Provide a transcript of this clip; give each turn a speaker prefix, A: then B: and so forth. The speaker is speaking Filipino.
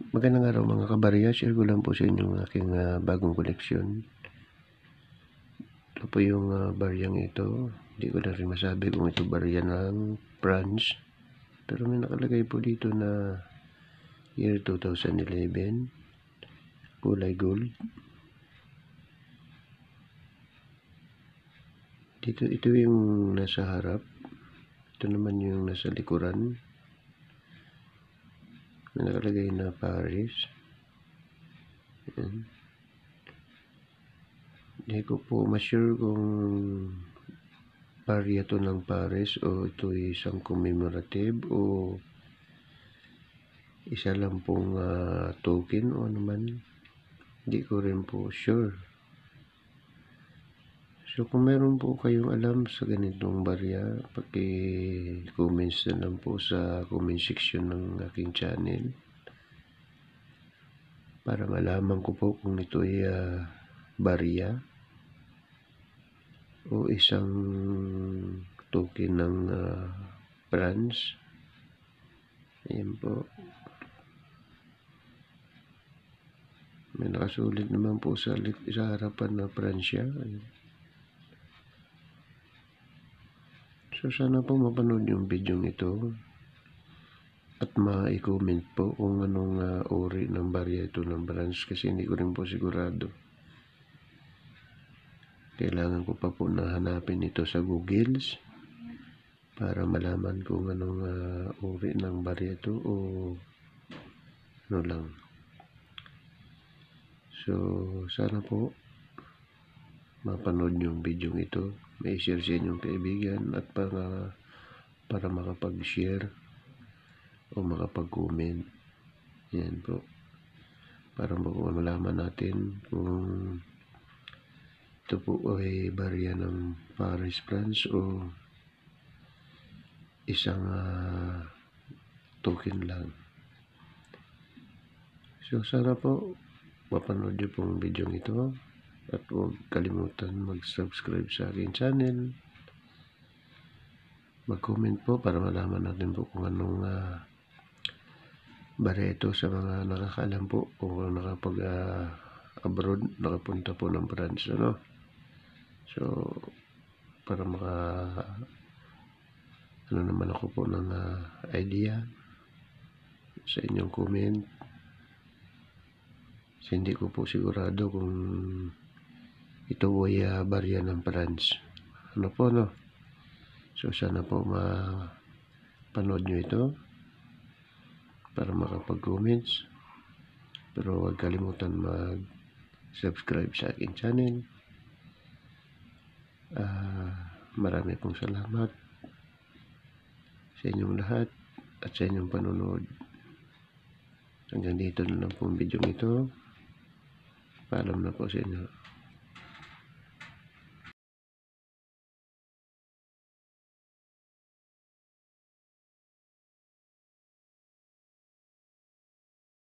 A: Magandang araw mga kabarya, share ko lang po sa inyo ang aking bagong koleksyon. Ito po yung baryang ito. Hindi ko na rin masabi kung ito barya ng France. Pero may nakalagay po dito na year 2011. Kulay gold. Ito yung nasa harap. Ito naman yung nasa likuran. May nakalagay na Paris. Ayan. Hindi ko po ma-sure kung barya to ng Paris o ito isang commemorative o isa lang pong token o ano man. Hindi ko rin po sure. So kung meron po kayong alam sa ganitong barya, paki-comments na lang po sa comment section ng aking channel para malaman ko po kung ito ay barya o isang token ng France. Ayan po. May nakasulit naman po sa harapan na Pransya. Ayan. So sana po mapanood yung video ito at ma-comment po kung anong uri ng barya ito ng branch kasi hindi ko rin po sigurado. Kailangan ko pa po na hanapin ito sa Google para malaman kung anong uri ng barya ito o ano lang. So sana po mapanood yung video ito, may share sa inyong kaibigan at para makapag-share o makapag-comment. Yan po. Para malaman natin kung ito po ay barya ng Paris, France o isang token lang. So sana po mapanood nyo pong video ito at huwag kalimutan mag-subscribe sa aking channel. Mag-comment po para malaman natin po kung anong barya ito sa mga nakakaalam po kung nakapag-abroad, nakapunta po ng France, ano? So, para ano naman ako po ng idea sa inyong comment. So, hindi ko po sigurado kung ito ay barya ng France. Ano po, no? So, sana po mapanood nyo ito para makapag-comments. Pero huwag kalimutan mag-subscribe sa aking channel. Marami pong salamat sa inyong lahat at sa inyong panonood. Hanggang dito na lang po ang video ito. Paalam na po sa inyo.